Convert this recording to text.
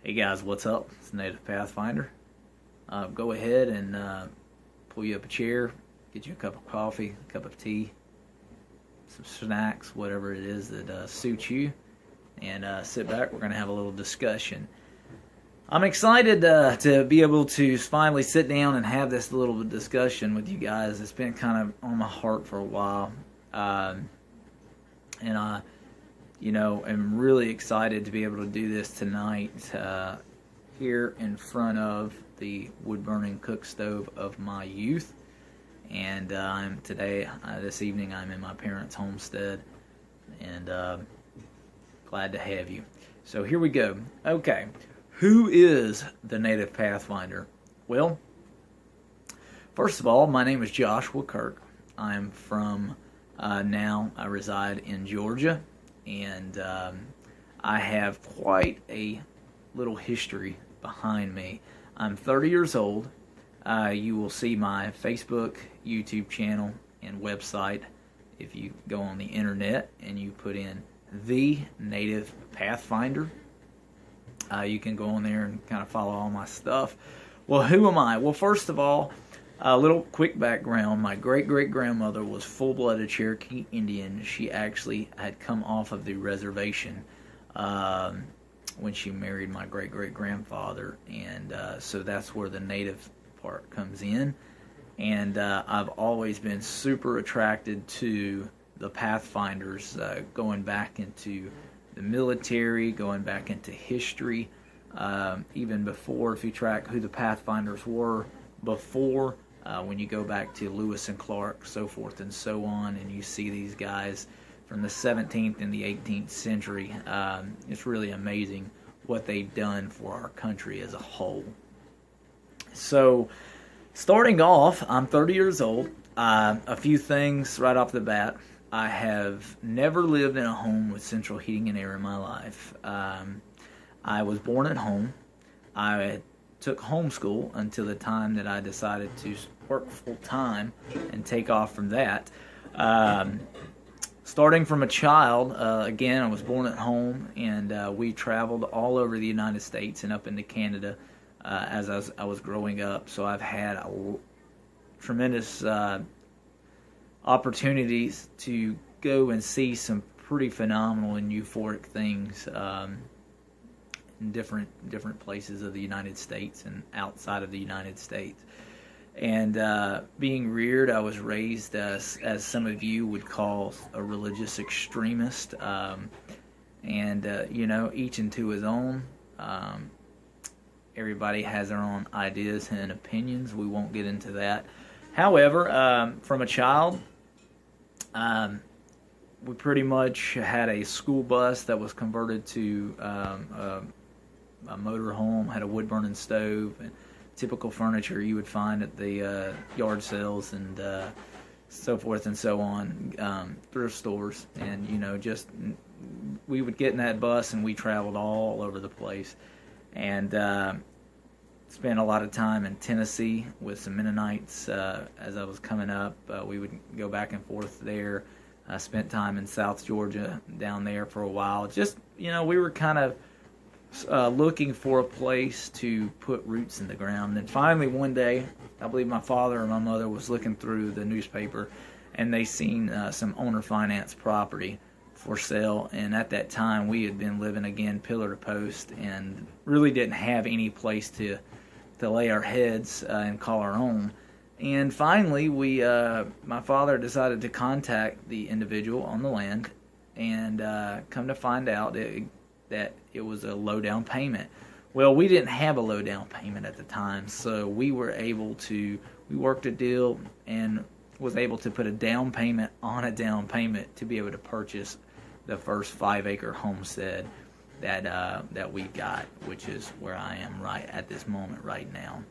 Hey guys, what's up? It's Native Pathfinder. Go ahead and pull you up a chair, get you a cup of coffee, a cup of tea, some snacks, whatever it is that suits you, and sit back. We're going to have a little discussion. I'm excited to be able to finally sit down and have this little discussion with you guys. It's been kind of on my heart for a while. And I'm really excited to be able to do this tonight here in front of the wood-burning cook stove of my youth. And this evening, I'm in my parents' homestead, and glad to have you. So here we go. Okay, who is the Native Pathfinder? Well, first of all, my name is Joshua Kirk. I'm from now I reside in Georgia. And I have quite a little history behind me. I'm 30 years old. You will see my Facebook, YouTube channel, and website if you go on the internet and you put in The Native Pathfinder. You can go on there and kind of follow all my stuff. Well, who am I? Well, first of all, a little quick background. My great-great-grandmother was full-blooded Cherokee Indian. She actually had come off of the reservation when she married my great-great-grandfather, and so that's where the native part comes in. And I've always been super attracted to the Pathfinders, going back into the military, going back into history, even before, if you track who the Pathfinders were before, when you go back to Lewis and Clark, so forth and so on, and you see these guys from the 17th and the 18th century, it's really amazing what they've done for our country as a whole. So, starting off, I'm 30 years old. A few things right off the bat. I have never lived in a home with central heating and air in my life. I was born at home. I took homeschool until the time that I decided to work full-time and take off from that. Starting from a child, again, I was born at home, and we traveled all over the United States and up into Canada as I was growing up. So I've had tremendous opportunities to go and see some pretty phenomenal and euphoric things in different places of the United States and outside of the United States. And being reared, I was raised as some of you would call a religious extremist. Each into his own. Everybody has their own ideas and opinions. We won't get into that. However, from a child, we pretty much had a school bus that was converted to a motor home, had a wood-burning stove, and typical furniture you would find at the yard sales and so forth and so on, thrift stores. And, we would get in that bus and we traveled all over the place. And spent a lot of time in Tennessee with some Mennonites as I was coming up. We would go back and forth there. I spent time in South Georgia down there for a while. Just, we were kind of looking for a place to put roots in the ground. And finally one day, I believe my father or my mother was looking through the newspaper, and they seen some owner finance property for sale. And at that time, we had been living again pillar to post and really didn't have any place to lay our heads and call our own. And finally, my father decided to contact the individual on the land, and come to find out that it was a low down payment. Well, we didn't have a low down payment at the time, so we worked a deal and was able to put a down payment on a down payment to be able to purchase the first 5-acre homestead that we got, which is where I am right at this moment right now.